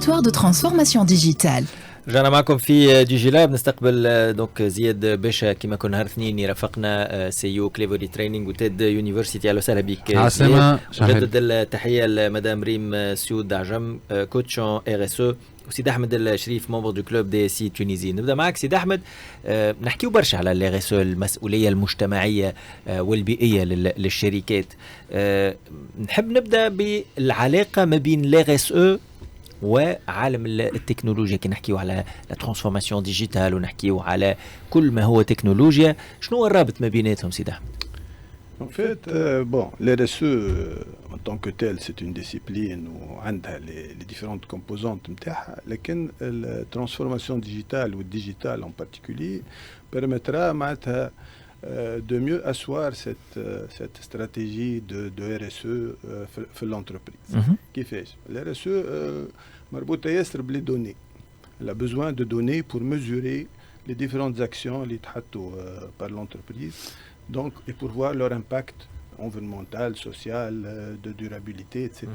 laboratoire de transformation digitale. رجعنا معكم في ديجي لاب. نستقبل دونك زياد باشا كما كنا نهار اثنين يرافقنا سيو كليفوري تريننج وتيد يونيفرسيتي. اهلا وسهلا بك. عسلامة. جدد التحيه لمدام ريم سيود عجم كوتش ار اس او وسيد احمد الشريف ممبر دو كلوب دي سي تونيزي. نبدا معك سيد احمد. نحكيو برشا على الار اس او، المسؤوليه المجتمعيه والبيئيه للشركات. نحب نبدا بالعلاقه ما بين الار اس او وعالم التكنولوجيا. كي نحكيو على الترانسفورماسيون ديجيتال ونحكيو على كل ما هو تكنولوجيا، شنو هو الرابط ما بيناتهم سيد احمد؟ En fait, bon, l'RSE en tant que tel, c'est une discipline où on a les différentes composantes, mais la transformation digitale ou digitale en particulier permettra de mieux asseoir cette stratégie de RSE dans l'entreprise. Qui fait la RSE مربوطة ياسر بلي données. Elle a besoin de données pour mesurer les différentes actions اللي تحطوا par l'entreprise. Donc, et pour voir leur impact environnemental, social, de durabilité, etc.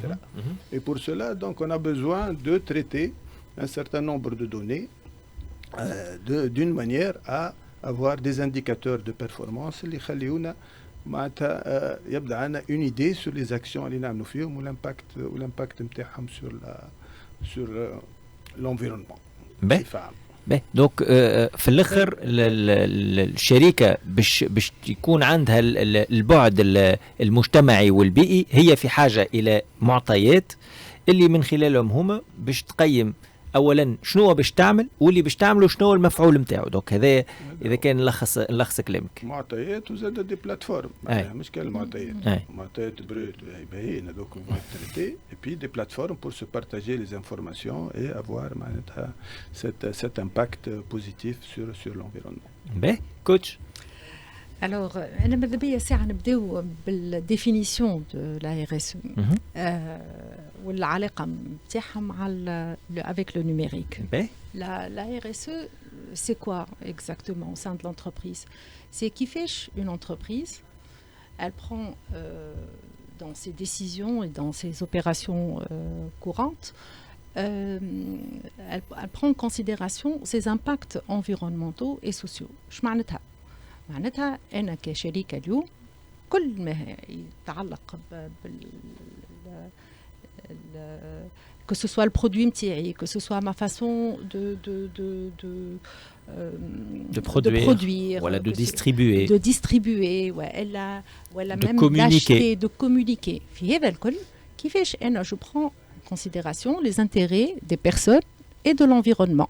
Et pour cela, donc, on a besoin de traiter un certain nombre de données d'une manière à avoir des indicateurs de performance qui يخليونا معناتها يبدا عندنا une idée sur les actions اللي نعملوا فيهم والامباكت نتاعهم sur l'environnement. دونك في الاخر الشركه باش يكون عندها البعد المجتمعي والبيئي، هي في حاجه الى معطيات اللي من خلالهم هما باش تقيم اولا شنو باش تعمل، واللي باش تعمله شنو هو المفعول نتاعو. دونك هذا اذا كان نلخص كلامك. معطيات وزاد دي بلاتفورم، مش كان المعطيات معطيات بروت باهيين هذوك تريتي، اي بي دي بلاتفورم pour se partager les informations et avoir معناتها cet impact positif sur l'environnement. باهي كوتش. Alors, أنا ماذا بيا ساعة نبداو بالديفينيسيون دو لا ار اس والعلاقة نتاعها مع avec le numérique. La RSE, c'est quoi exactement au sein de l'entreprise? C'est qui fait une entreprise, elle prend dans ses décisions et dans ses opérations courantes, elle prend en considération ses impacts environnementaux et sociaux. معناتها أنا كشركة اليوم كل ما يتعلق que ce soit le produit نتاعي, que ce soit ma façon de produire, voilà, de distribuer, voilà, même d'acheter, de communiquer. في هذا الكل كيفاش أنا je prends en considération les intérêts des personnes et de l'environnement.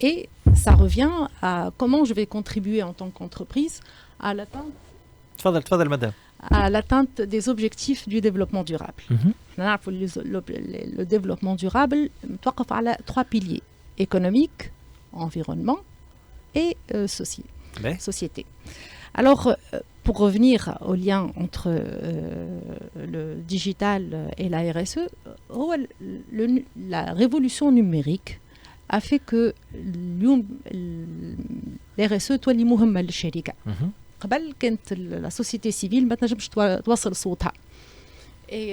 Et ça revient à comment je vais contribuer en tant qu'entreprise à l'atteinte des objectifs du développement durable. Le développement durable توقف على 3 piliers: économique, environnement et société. Alors, pour revenir au lien entre le digital et la RSE, la révolution numérique a fait que الRSE تولي مهمة للشركة. قبل كانت la société civile ما تنجمش توصل صوتها. Et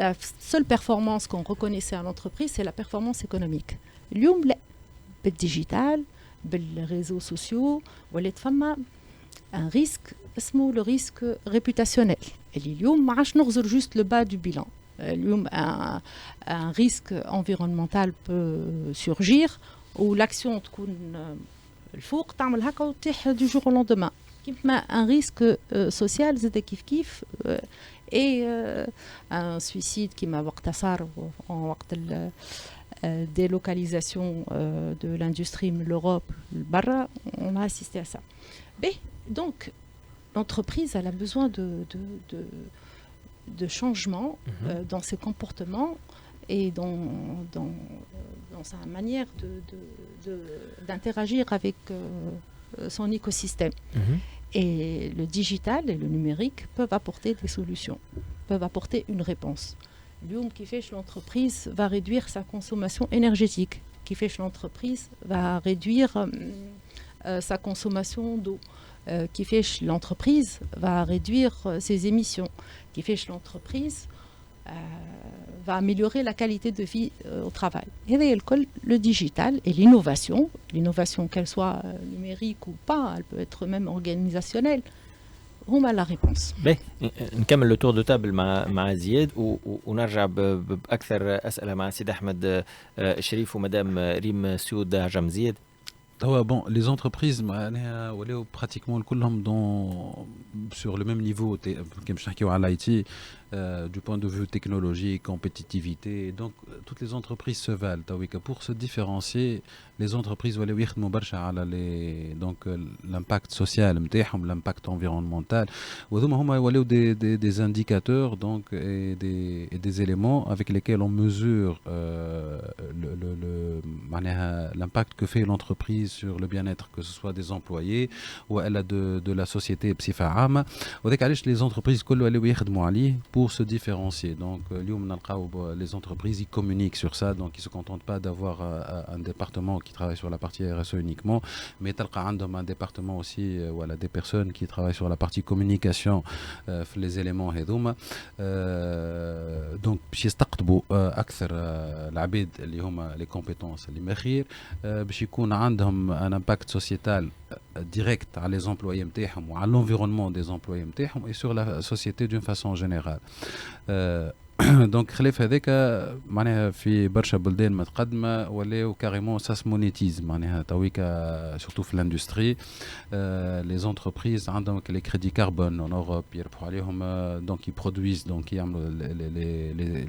la seule performance qu'on reconnaissait à l'entreprise, c'est la performance économique. اليوم لا، بالديجيتال بالريزو سوسيو ولات فما un risque اسمه le risque réputationnel. اللي اليوم ما عادش نغزر juste le bas du bilan. Un risque environnemental peut surgir où l'action تكون الفوق تعمل هكا وتطيح du jour au lendemain. كيما un risque social زاد كيف et un suicide كيما وقت صار وقت délocalisation de l'industrie de l'Europe برا, on a assisté à ça. Donc l'entreprise elle a besoin de changement dans ses comportements et dans sa manière d'interagir avec son écosystème. Et le digital et le numérique peuvent apporter des solutions, peuvent apporter une réponse. L'entreprise va réduire sa consommation énergétique, l'entreprise va réduire sa consommation d'eau, l'entreprise va réduire ses émissions, l'entreprise va améliorer la qualité de vie au travail. Et le digital et l'innovation qu'elle soit numérique ou pas, elle peut être même organisationnelle, هما la réponse. باهي نكمل لو تور دو تابل مع زياد ونرجع باكثر اسئله مع سيد احمد شريف ومدام ريم سود عجم. زياد Bon, les entreprises, pratiquement كلهم sur le même niveau, comme je disais à l'IT, du point de vue technologie, compétitivité. Donc, toutes les entreprises se valent. Pour se différencier, les entreprises veulent donc l'impact social, l'impact environnemental. Des indicateurs donc, et des éléments avec lesquels on mesure l'impact que fait l'entreprise sur le bien-être, que ce soit des employés ou elle a de la société بصفة عامة. وذلك علاش les entreprises كله اللي يخدموا عليه pour se différencier. Donc les entreprises ils communiquent sur ça, donc ils se contentent pas d'avoir un département qui travaille sur la partie RSE uniquement, mais عندهم un département aussi voilà des personnes qui travaillent sur la partie communication les éléments هذوما. donc باش يستقطبوا اكثر العباد اللي هما les compétences اللي مخير باش يكون عندهم un impact sociétal direct على les employés نتاعهم وعلى l'environnement des employés نتاعهم et sur la société d'une façon générale. دونك خلاف هذاك معناها في برشا بلدان متقدمه ولاو كاريمون ساس مونيتيز معناها تويكا سورتو في الاندستري لي زونتربريز عندهم لي كريدي كربون en Europe يربحوا عليهم دونك يبرودويز دونك يعملوا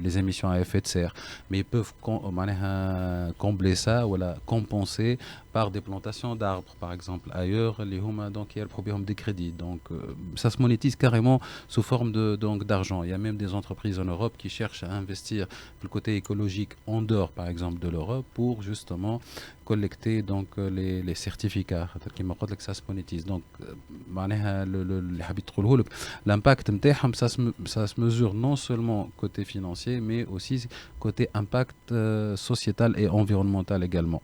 les émissions à effet de serre mais ils peuvent معناها combler ça ولا compenser par des plantations d'arbres par exemple ailleurs اللي هما donc يربحوا بهم des crédits donc ça se monétise carrément sous forme de donc d'argent. Il y a même des entreprises en Europe qui cherchent à investir le côté écologique en dehors par exemple de l'Europe pour justement collecter donc les certificats qui me rappellent que ça se monétise. Donc معناها اللي حبيت تقوله لك l'impact نتاعهم ça se mesure non seulement côté financier mais aussi côté impact sociétal et environnemental également.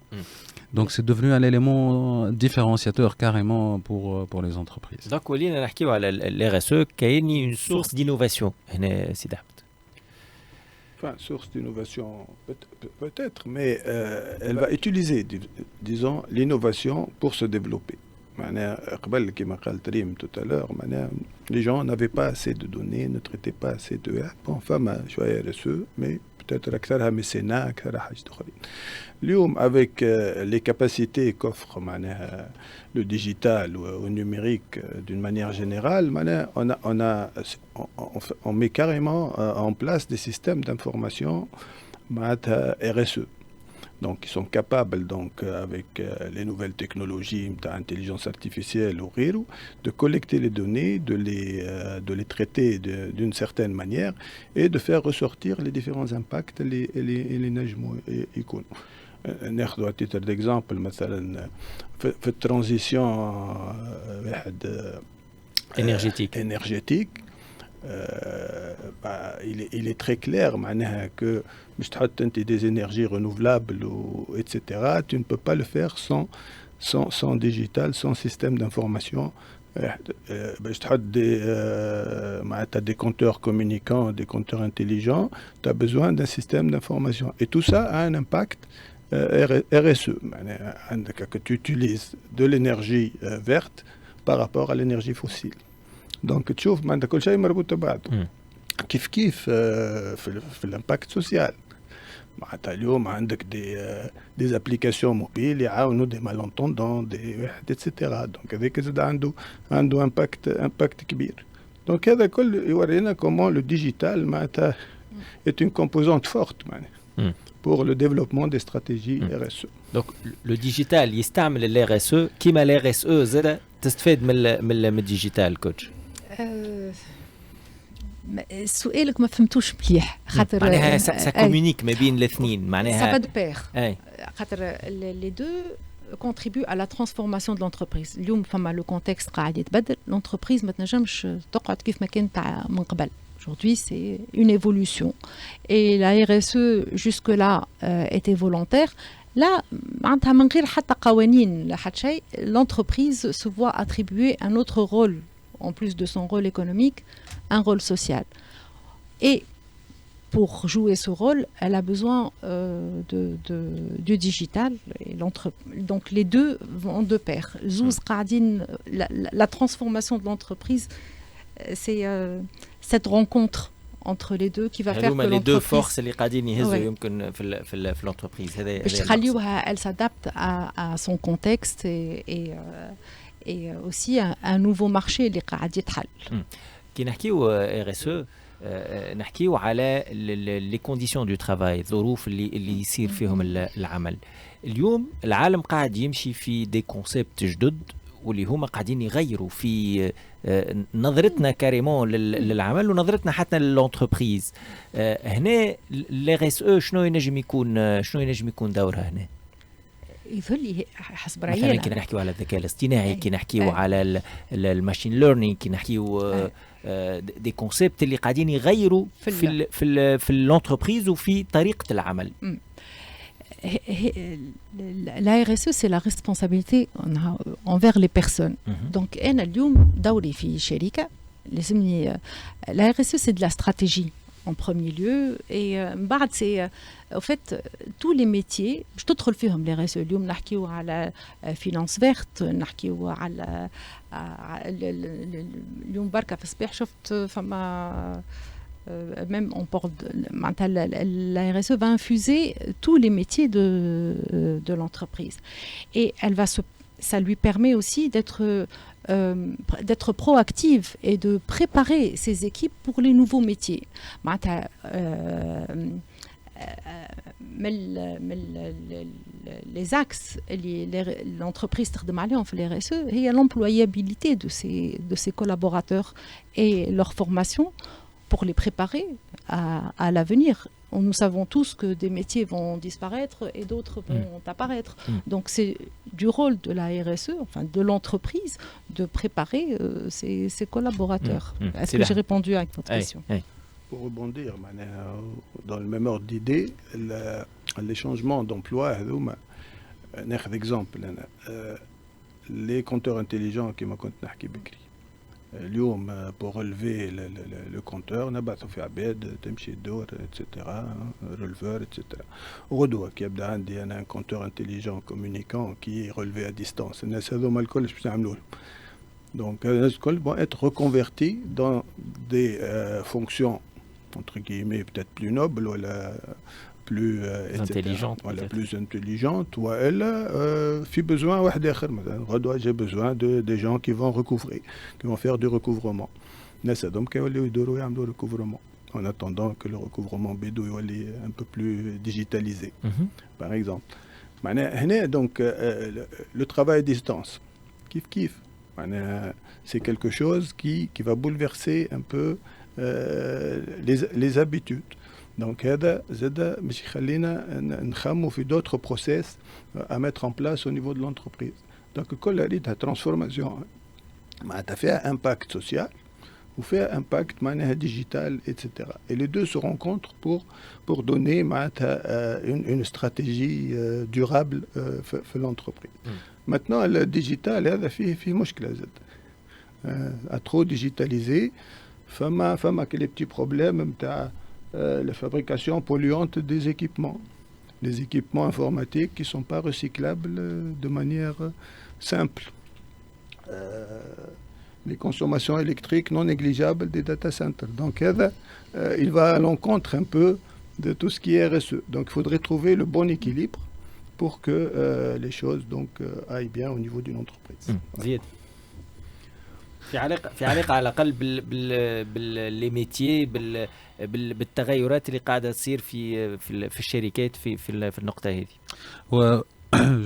Donc c'est devenu un élément différenciateur carrément pour les entreprises. Donc ولينا نحكيو على الRSE كاين une source d'innovation هنا سيد أحمد. Enfin, source d'innovation peut-être, mais elle va utiliser, disons, l'innovation pour se développer. Comme a dit tout à l'heure, les gens n'avaient pas assez de données, ne traitaient pas assez de... Bon, femme, je suis RSE, mais peut-être أكثرها mécénat, أكثرها حاجات أخرين. اليوم avec les capacités qu'offre le digital ou le numérique d'une manière générale, on met carrément en place des systèmes d'information RSE. Donc, ils sont capables, donc, avec les nouvelles technologies d'intelligence artificielle ou RIRO, de collecter les données, de les traiter d'une certaine manière et de faire ressortir les différents impacts les نجموا يكونوا. ناخذ à titre d'exemple مثلا في الترانزيشن énergétique. Il est très clair que des énergies renouvelables etc. Tu ne peux pas le faire sans digital, sans système d'information. Des compteurs communicants, des compteurs intelligents, tu as besoin d'un système d'information. Et tout ça a un impact RSE. Que tu utilises de l'énergie verte par rapport à l'énergie fossile. Donc تشوف ما عندك كل شيء مربوط ببعضه. كيف في الامباكت سوسيال. معناتها اليوم عندك دي ابليكاسيون موبيل يعاونوا دي مالونتوندون دي اتسيتيرا. دونك هذاك زاد عنده امباكت كبير. دونك هذا كل يورينا كومون لو ديجيتال معناتها est une composante forte pour le développement des stratégies RSE. Donc le digital يستعمل الRSE كيما الRSE زاد تستفاد من الديجيتال كوتش. سؤالك ما فهمتوش مليح خاطر معناها سا كومونيك ما بين الاثنين معناها ça va de pair خاطر les deux contribuent à la transformation de l'entreprise. اليوم فما le contexte قاعد يتبدل. l'entreprise ما تنجمش تقعد كيف ما كانت من قبل. Aujourd'hui, c'est une évolution. Et la RSE, jusque-là, était volontaire. Là, l'entreprise se voit attribuer un autre rôle, en plus de son rôle économique, un rôle social. Et pour jouer ce rôle, elle a besoin du digital. Et donc les deux vont de pair. Zouz Qadin, la transformation de l'entreprise, c'est cette rencontre entre les deux qui va faire que les deux l'entreprise... forces اللي قاعدين يهزوا يمكن في l'entreprise. باش تخليوها elle s'adapte à son contexte et aussi un nouveau marché اللي قاعد يتحل. كي نحكيو RSE نحكيو على لي كونديسيون دو ترافاي، الظروف اللي يصير فيهم العمل. اليوم العالم قاعد يمشي في دي كونسيبت جدد واللي هما قاعدين يغيروا في نظرتنا كاريمون للعمل ونظرتنا حتى للانتربريز. هنا الRSE شنو ينجم يكون دورها هنا؟ يظل حسب رأيي مثلا كي نحكيو على الذكاء الاصطناعي، كي نحكيو على الماشين ليرنينغ، كي نحكيو دي كونسيبت اللي قاعدين يغيروا في الانتربريز وفي طريقة العمل. La RSE, c'est la responsabilité envers les personnes. Donc, اليوم دوري في شركة لازمني la RSE, c'est de la stratégie en premier lieu et بعد c'est au fait tous les métiers باش تدخل فيهم les RSE. اليوم نحكيو على finance verte، نحكيو على اليوم بركة في الصباح شفت فما même on porte la RSE va infuser tous les métiers de l'entreprise et ça lui permet aussi d'être proactive et de préparer ses équipes pour les nouveaux métiers. Les axes l'entreprise تخدم عليهم في الRSE هي l'employabilité de ses collaborateurs et leur formation pour les préparer à l'avenir. Nous savons tous que des métiers vont disparaître et d'autres vont apparaître. Donc c'est du rôle de la RSE, enfin de l'entreprise, de préparer ses collaborateurs. Est-ce que j'ai répondu à votre question? Pour rebondir, dans le même ordre d'idée, les changements d'emploi, un exemple, les compteurs intelligents qui m'ont نحكي بكري. اليوم pour relever le compteur نبعثوا في عباد تمشي الدور etc. releveur etc. غدوة كي يبدا عندي أنا un compteur intelligent communicant qui est relevé à distance. الناس هذوما الكل باش نعملوا لهم. Donc الناس الكل vont être reconvertis dans des fonctions entre guillemets peut-être plus nobles ou plus intelligente, voilà, plus intelligente, ou elle في besoin واحد آخر مثلا غدوة j'ai besoin de des gens qui vont recouvrer, qui vont faire du recouvrement. الناس هذوما كيوليو يدوروا يعملوا recouvrement en attendant que le recouvrement bédou يولي un peu plus digitalisé par exemple. معناها هنا donc le travail à distance كيف معناها c'est quelque chose qui va bouleverser un peu les habitudes. Donc هذا زاد باش يخلينا نخمو في d'autres process à mettre en place au niveau de l'entreprise. Donc كل ريتها transformation معناتها فيها impact social وفيها impact معناها digital etc. Et les deux se rencontrent pour donner معناتها une stratégie durable في l'entreprise. Maintenant le digital هذا فيه مشكلة زاد. À trop digitaliser فما que les petits problèmes نتاع la fabrication polluante des équipements. Les équipements informatiques qui ne sont pas recyclables de manière simple. Les consommations électriques non négligeables des data centers. Donc, il va à l'encontre un peu de tout ce qui est RSE. Donc, il faudrait trouver le bon équilibre pour que les choses donc, aillent bien au niveau d'une entreprise. Voilà. في علاقة على الأقل باللي ميتيي بالتغيرات اللي قاعدة تصير في الشركات في النقطة هذه. و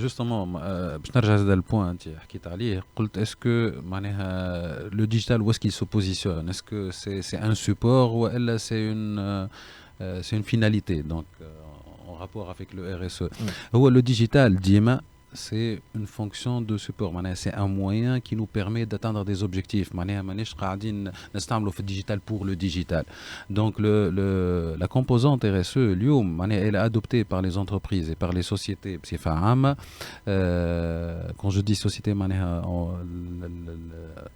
justement باش نرجع لهذا البوان انت حكيت عليه قلت اسكو معناها لو ديجيتال où est-ce qu'il se positionne, est-ce que c'est un support ou elle c'est une finalité donc en rapport avec le RSE. هو le digital ديما c'est une fonction de support. C'est un moyen qui nous permet d'atteindre des objectifs. مانيش قاعدين نستعملوا في الديجيتال pour le digital. Donc la composante RSE اليوم elle est adoptée par les entreprises et par les sociétés بصفة عامة. Quand je dis société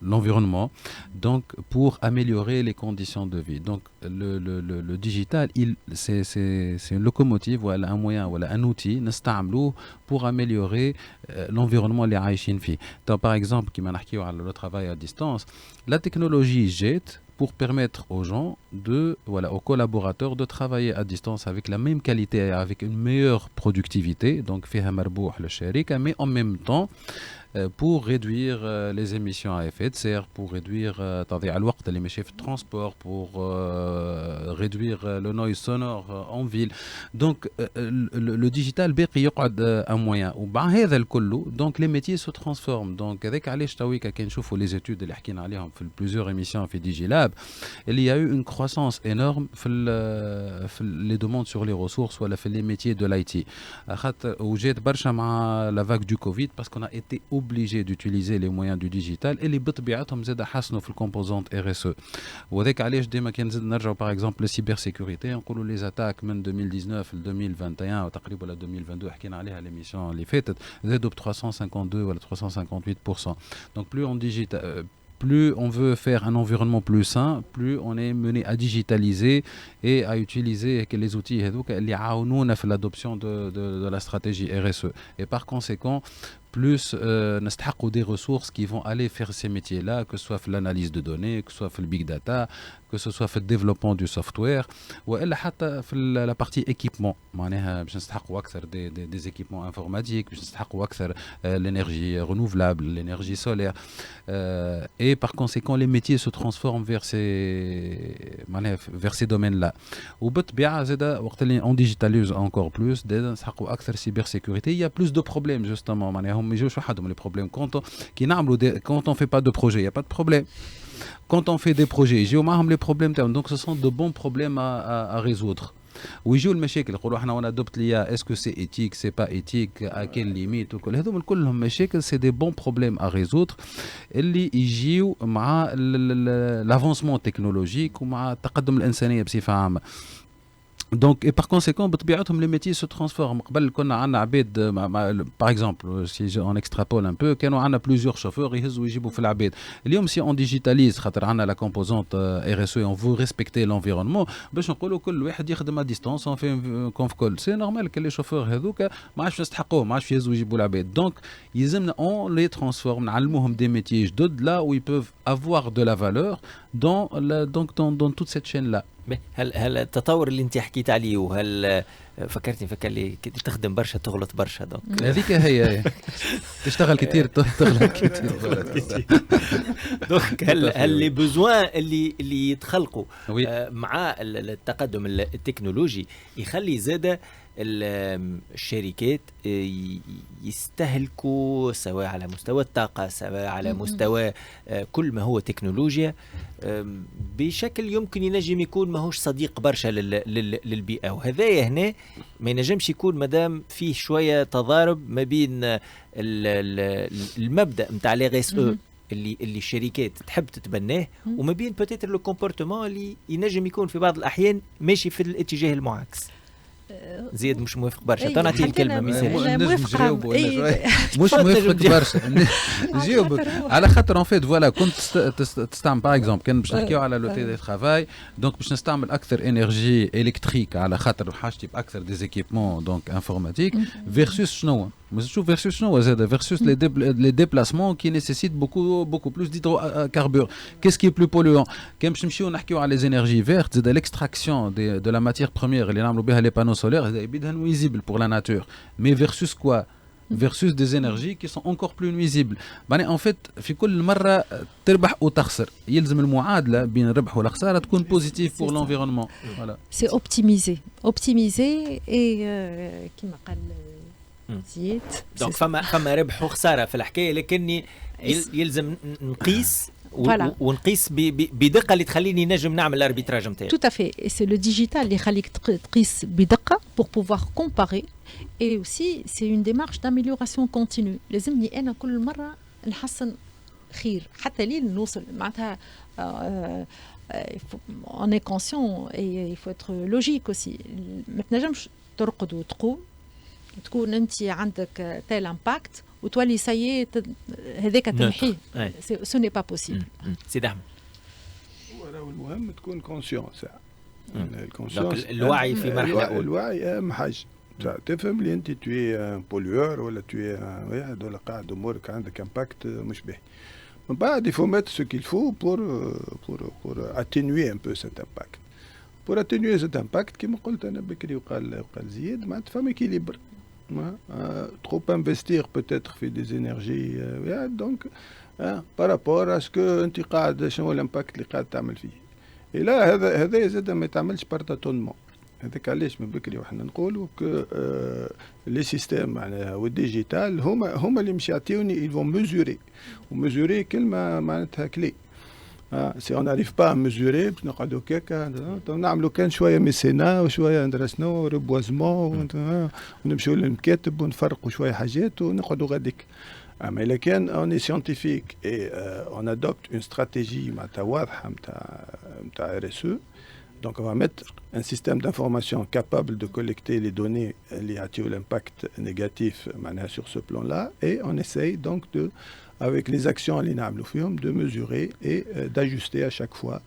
l'environnement, donc pour améliorer les conditions de vie. Donc le digital c'est une locomotive ou un moyen ou un outil نستعملوه pour améliorer l'environnement اللي عايشين فيه. Donc par exemple كيما نحكيو على le travail à distance, la technologie jette pour permettre aux gens aux collaborateurs de travailler à distance avec la même qualité et avec une meilleure productivité, donc فيها مربوح للشركة, mais en même temps pour réduire les émissions à effet de serre, pour réduire تضييع الوقت اللي ماشي في الترانسبور, pour réduire le noise sonore en ville. Donc le digital باقي يقعد un moyen. ومع هذا الكل donc les métiers se transforment. Donc هذاك علاش تويكا كي نشوفوا les études اللي حكينا عليهم في plusieurs émissions في DigiLab, il y a eu une croissance énorme في les demandes sur les ressources ولا في les métiers de l'IT. خاطر وجات برشا مع la vague du Covid parce qu'on a été obligé d'utiliser les moyens du digital et les بطبيعتهم زاد حسنوا في الكومبوزونت RSE. وذاك علاش ديما كي نزيد نرجعوا par exemple للسيبرسيكوريتي نقولوا les attaques من 2019 ل 2021 وتقريبا ل 2022 حكينا عليها l'émission اللي فاتت زادوا ب 352 ولا 358%. Donc plus on digital plus on veut faire un environnement plus sain, plus on est mené à digitaliser et à utiliser les outils اللي يعاونونا في l'adoption de la stratégie RSE. Et par conséquent, plus نستحقوا des ressources qui vont aller faire ces métiers-là, que ce soit l'analyse de données, que ce soit le big data, que ce soit le développement du software, وإلا حتى في la partie équipement. معناها باش نستحقوا أكثر des équipements informatiques, باش نستحقوا أكثر l'énergie renouvelable, l'énergie solaire. Et par conséquent, les métiers se transforment vers ces domaines-là. وبالطبيعة زادا وقت اللي on digitalise encore plus, نستحقوا أكثر cybersécurité. Il y a plus de problèmes justement. معناها ما يجوش وحدهم les problèmes. Quand on fait pas de projet, il y a pas de problème. Quand on fait des projets, يجيو معهم les problèmes. Donc ce sont de bons problèmes à résoudre. ويجيو المشاكل يقولوا احنا وانا دبت ليا اسكو سي ايتيك سي با ايتيك اكل ليميت وكل هذوم كلهم مشاكل سي دي بون بروبليم ا ريزودر اللي يجيو مع لافونسمون تكنولوجيك ومع التقدم الانسانيه بصفه عامه. Donc, et par conséquent, les métiers se transforment. Par exemple, si on extrapole un peu, quand on a plusieurs chauffeurs, ils ont l'abed. Si on digitalise, on a la composante RSE et on veut respecter l'environnement, à distance, on fait un conf call. C'est normal que les chauffeurs donc, on les transforme des métiers là où ils peuvent avoir de la valeur dans toute cette chaîne-là. هل التطور اللي انت حكيت عليه وهل فكرتني لي تخدم برشا تغلط برشا دونك هذيك هي تشتغل كثير تغلط كثير دونك هل لي بوزوان اللي يتخلقوا مع التقدم التكنولوجي يخلي زاده الشركات يستهلكوا سواء على مستوى الطاقة سواء على مستوى كل ما هو تكنولوجيا بشكل يمكن ينجم يكون ماهوش صديق برشا للبيئة. وهذا هنا ما ينجمش يكون مدام فيه شوية تضارب ما بين المبدأ متاع لي غيس اللي الشركات تحب تتبناه وما بين بوتيتر لو كومبورتمون اللي ينجم يكون في بعض الأحيان ماشي في الاتجاه المعاكس. زيد مش موافق برشا. تنعطي الكلمه مثال مش موافق برشا نجاوبك على خاطر ان فيت فوالا كنت تستعمل باغ اكزومبل كان باش نحكيو على لو تيلي ترافاي دونك باش نستعمل اكثر انرجي الكتريك على خاطر حاجتي باكثر ديزيكيبمون دونك انفورماتيك فيرسوس شنو شوف فيرسوس شنو زاد فيرسوس لي ديبلاسمون كي نيسيسيت بوكو بلوس ديدرو كاربور كيس كي بلو بوليون كان باش نمشيو نحكيو على لي انرجي فيرت زاد ليكستراكسيون دو لا ماتيير بروميير اللي نعملوا بها لي بانو solaire est nuisible pour la nature, mais versus quoi? Versus des énergies qui sont encore plus nuisibles. En fait, في كل مرة تربح أو تخسر. يلزم المعادلة بين الربح والخسارة تكون positive pour l'environnement. Voilà. C'est optimiser et كما قال زيد. Donc فما ربح وخسارة في الحكاية لكني يلزم نقيس ونقيس بدقه اللي تخليني نجم نعمل الاربيتراج نتاعي. Tout à fait. Et c'est le digital اللي يخليك تقيس بدقة pour pouvoir comparer. Et aussi, c'est une démarche d'amélioration continue. لازمني أنا كل مرة نحسن خير حتى لين نوصل معناتها. On est conscient et il faut être logique aussi. ما تنجمش ترقد وتقوم تكون أنت عندك tel impact وتولي سيء هذاك تمحيه. Ce n'est pas possible. سيد أحمد. المهم تكون كونسيونس. الوعي في مرحلة. الوعي أهم حاجة. تفهم اللي أنت توي بوليور ولا توي واحد ولا قاعد أمورك عندك امباكت مش باهي. من بعد il faut mettre ce qu'il faut pour atténuer un peu cet impact. Pour atténuer cet impact كما قلت أنا بكري وقال زياد ما تفهم équilibre. Trop investir peut-être في des énergies donc par rapport à ce que أنت قاعد شنو الامباكت اللي قاعد تعمل فيه. إلا هذا زاد ما يتعملش بارتاتونمون. هذاك علاش من بكري وحنا نقولوا ك لي سيستيم معناها والديجيتال هما اللي مش يعطيوني ils vont mesurer وميزوري كلمه معناتها كلي. سي اون ناريف با ميزوري باش نقعدوا كيكا نعملوا كان شويه ميسينا وشويه درسنا ريبوازمون ونمشيو للمكاتب ونفرقوا شويه حاجات ونقعدوا غاديك. اما الا كان اوني سيانتيفيك اي اون ادوبت اون استراتيجي معناتها واضحه نتاع RSE. Donc on va mettre un système d'information capable de collecter les données liées à l'impact négatif sur ce plan-là et on essaye donc avec les actions à l'INAMLOFIUM de mesurer et d'ajuster à chaque fois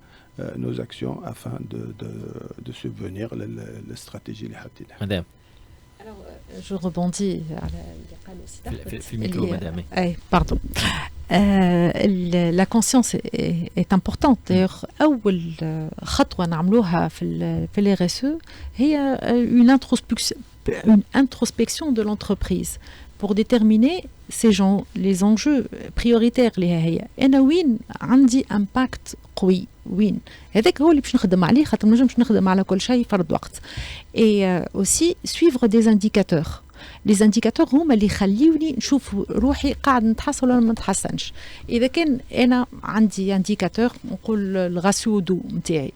nos actions afin de subvenir la stratégie les hatina. Madame. Alors, je rebondis في الميكرو madame. Pardon. La conscience est importante. D'ailleurs, أول خطوة نعملوها في الRSE هي une introspection de l'entreprise pour déterminer les enjeux prioritaires اللي هي أنا وين عندي impact قوي وين هذاك هو اللي باش نخدم عليه خاطر ما نجمش نخدم على كل شيء فرد وقت. Et aussi suivre des indicateurs. Les indicateurs هما اللي يخليوني نشوف روحي قاعد نتحسن ولا ما نتحسنش. إذا كان أنا عندي انديكاتور نقول الراسيو دو نتاعي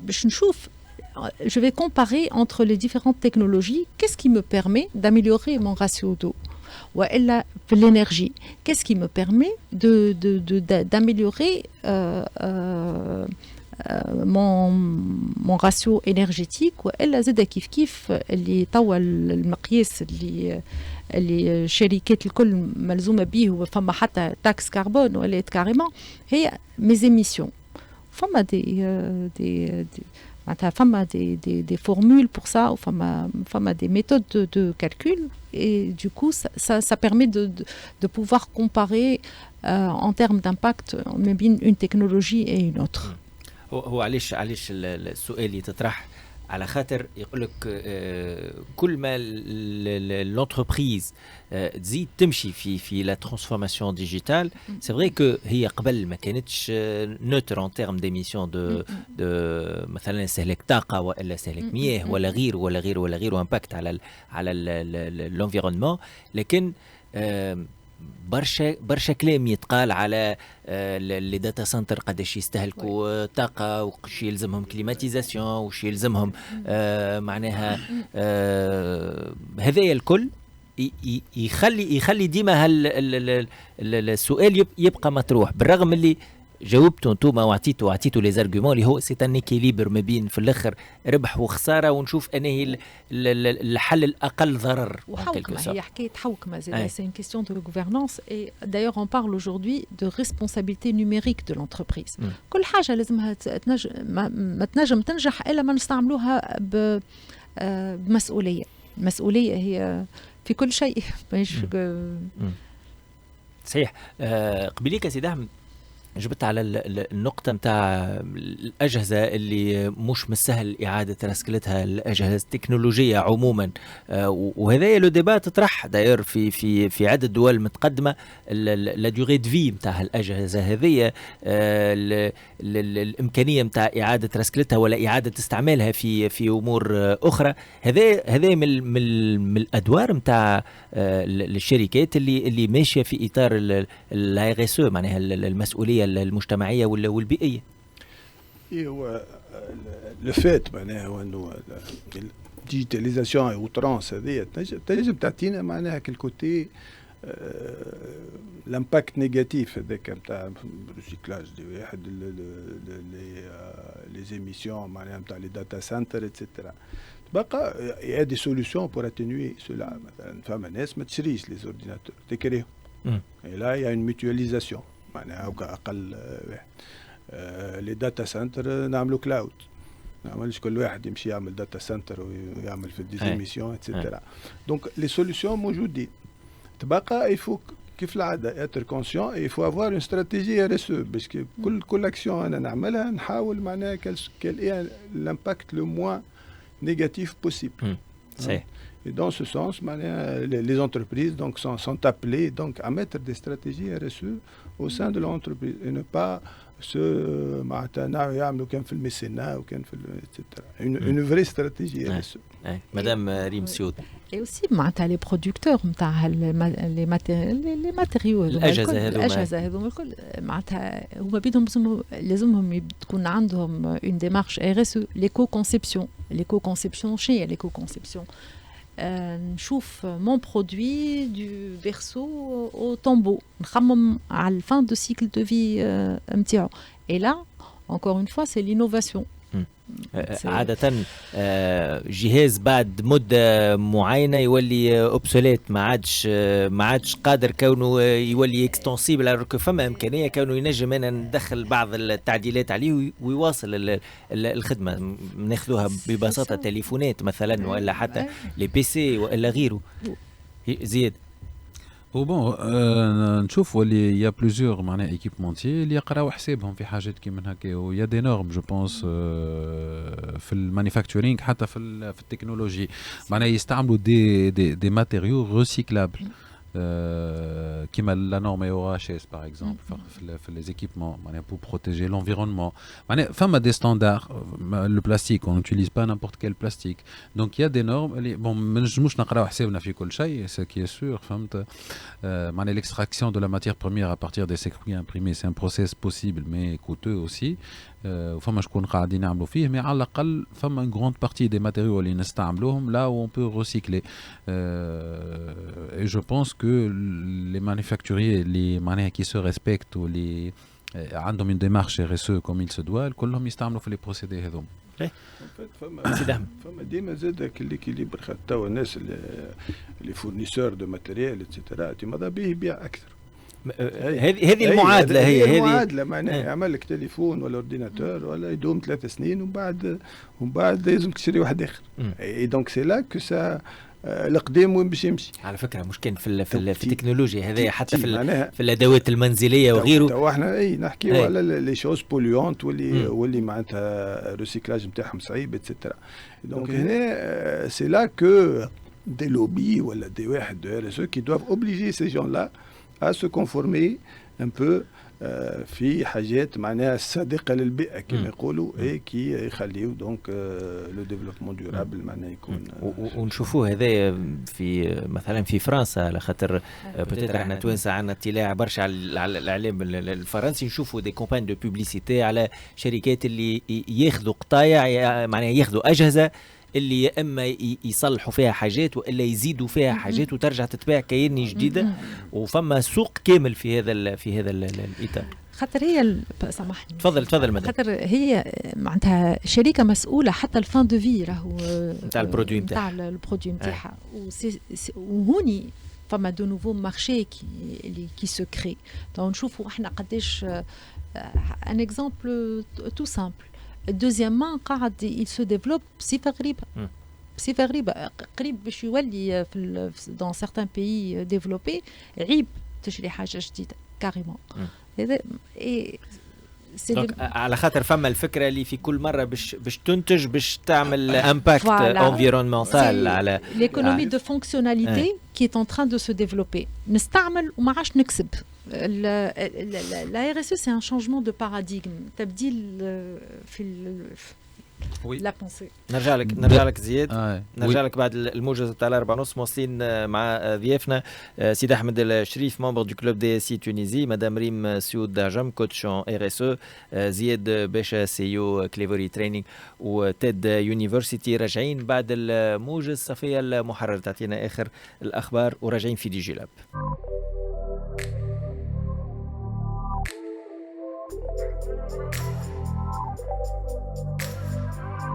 باش نشوف je vais comparer entre les différentes technologies qu'est-ce qui me permet d'améliorer mon ratio d'eau ou l'énergie qu'est-ce qui me permet d'améliorer mon ratio énergétique والا زاد كيف اللي توا المقياس اللي الشركات الكل ملزومه به وفما حتى تاكس كربون ولا كاريمون هي ميز émissions. فما des formules pour ça ou fama des méthodes de calcul et du coup ça permet de pouvoir comparer en termes d'impact بين une technologie et une autre. هو علاش السؤال يتطرح على خاطر يقول لك كل ما l'entreprise تزيد تمشي في لا ترانسفورماسيون ديجيتال سي فري كو هي قبل ما كانتش نوتر ان تيرم ديميسيون دو مثلا استهلاك طاقه ولا استهلاك مياه ولا غير امباكت على الانفيرونمون لكن برشا كلام يتقال على لي داتا سنتر قداش يستهلكوا طاقه وش يلزمهم كليماتيزاسيون وش يلزمهم معناها هذايا الكل يخلي ديما السؤال يبقى مطروح بالرغم اللي جاوبتوا انتوما وعطيتوا لي زارغومون اللي هو سي ان اكيليبر ما بين في الاخر ربح وخساره ونشوف انهي الحل الاقل ضرر. وحوكمه هي حكايه حوكمه زي سي une question de gouvernance et d'ailleurs on parle aujourd'hui de responsabilité numérique de l'entreprise. كل حاجه لازمها ما تنجم تنجح الا ما نستعملوها بمسؤوليه. المسؤوليه هي في كل شيء. صحيح. قبليك سيدي احمد جبت على النقطة متاع الأجهزة اللي مش من السهل إعادة رسكلتها، الأجهزة التكنولوجية عموما، وهذا لو ديبا تطرح داير في عدة دول متقدمة، لا دوغي دو في متاع الأجهزة هذه، الإمكانية متاع إعادة رسكلتها ولا إعادة استعمالها في أمور أخرى. هذا من الأدوار متاع الشركات اللي ماشية في إطار ال RSE، معناها المسؤولية المجتمعية والبيئية. هو الفات معناها هو انه الديجيتاليزاسيون اوترانس هذه تنجم تعطينا معناها كالكوتي الامباكت نيجاتيف هذاك نتاع الريسيكلاج دي واحد لي زيميسيون معناها نتاع لي داتا سنتر اتسيتيرا. بقى il y a des solutions pour atténuer cela. مثلا فما ناس ما تشريش لي زورديناتور تكريهم، et là il y a une mutualisation معناها اقل واحد. لي داتا سنتر نعملوا كلاود، نعملش كل واحد يمشي يعمل داتا سنتر ويعمل في ديزيميسيون اتسيتيرا. دونك لي سوليسيون موجودين. تبقى il faut كيف العاده être conscient et il faut avoir une stratégie RSE باش كل اكسيون انا نعملها نحاول معناها quel est l'impact le moins négatif possible. صحيح. Et dans ce sens, les entreprises donc, sont appelées donc, à mettre des stratégies RSE au sein de l'entreprise et ne pas se etc. Une vraie stratégie RSE. Madame Rim Sioud. Et aussi les producteurs les matériaux الأجهزة هذوما الكل معناتها هما لازمهم تكون عندهم une démarche RSE. l'éco-conception شنو l'éco-conception؟ نشوف mon produit du verso au tombeau، نخمم على fin de cycle de vie نتاعو. Et là encore une fois c'est l'innovation. عادة جهاز بعد مدة معينة يولي اوبسوليت، ما عادش قادر كونه يولي اكستنسيبل، alors que فما إمكانية كونه ينجم أنا ندخل بعض التعديلات عليه ويواصل الخدمة. ناخذوها ببساطة تليفونات مثلا ولا حتى لي بي سي ولا غيره. زياد وبون نشوفوا اللي يا بليزيور معناها ايكيبمونتي اللي يقراو حسابهم في حاجات كيما هكا، ويا دي نورم جو بونس في المانيفاكتورينغ حتى في التكنولوجي معناها يستعملوا دي ماتيريو ريسيكلابل كيما لا نورم OHS باغ اكزومبل في لي زيكيبمون معناها pour protéger l'environnement. معناها فما دي ستاندار. لو بلاستيك on n'utilise pas n'importe quel plastique, donc il y a des normes اللي بون ما نجموش نقراو حسابنا في كل شيء. ce qui est sûr فهمت معناها l'extraction de la matière première à partir des circuits imprimés c'est un process possible mais coûteux aussi. وفما شكون قاعدين يعملوا فيه، mais على الأقل فما une grande partie des matériaux اللي نستعملوهم là où on peut recycler. Et je pense que les manufacturiers les معناها qui se respectent ou les عندهم une démarche RSE comme il se doit كلهم يستعملوا في les procédés هذوما. فما ديما زاد l'équilibre خاطر توا الناس les fournisseurs de matériel etc. ماذا به يبيع أكثر. هذه المعادلة هي المعادلة معناها يعمل لك تليفون ولا اورديناتور ولا يدوم 3 سنين ومن بعد لازم تشتري واحد آخر. اي دونك سي لا كو سا القديم وين باش يمشي. على فكرة مش كان في التكنولوجيا هذه حتى في الأدوات المنزلية وغيره. تو احنا نحكيو على لي شوز بوليونت واللي معناتها الريسيكلاج نتاعهم صعيب اتسيتيرا. دونك هنا سي لا كو دي لوبي ولا دي واحد دو RSE qui doivent obliger ces gens-là à se conformer un peu في حاجات معناها صادقة للبيئة كما يقولوا اي كي يخليو دونك لو ديفلوبمون ديورابل معناها يكون. ونشوفوه هذا في مثلا في فرنسا على خاطر بوتيتر احنا توانسة عندنا اطلاع برشا على الاعلام الفرنسي. نشوفوا دي كومباين دو بوبليسيتي على شركات اللي ياخذوا قطايع معناها ياخذوا أجهزة اللي يا اما يصلحوا فيها حاجات والا يزيدوا فيها حاجات وترجع تتباع كأني جديده. وفما سوق كامل في هذا الاطار. خاطر هي سامحني تفضل مدام. خاطر هي معناتها شركه مسؤوله حتى الفان دو في راهو نتاع البرودوي نتاعها نتاعها. وهوني فما دو نوفو مارشي كي سو كري. دونك نشوفوا احنا قداش ان اكزامبل تو سامبل. Deuxièmement, il se développe بصفة غريبة قريب باش يولي dans certains pays développés عيب تشري حاجة جديدة carrément. هذا إيه دونك على خاطر فما الفكره اللي في كل مره باش تنتج باش تعمل امباكت انفيرونمنتال على l'économie de fonctionnalité qui est en train de se développer. نستعمل وما عادش نكسب. La RSE c'est un changement de paradigme. تبديل في la pensée. نرجع لك زياد. نرجع لك بعد الموجز تاع 4:30 مواصلين مع ضيافنا سيد احمد الشريف ممبر دو كلوب دي سي تونيزي، مدام ريم سيود دعجم كوتش ان ار اس او، زياد باشا سي او كليفوري تريننج وتيد يونيفرسيتي. راجعين بعد الموجز. صفيه المحرر تعطينا اخر الاخبار وراجعين في دي جي لاب.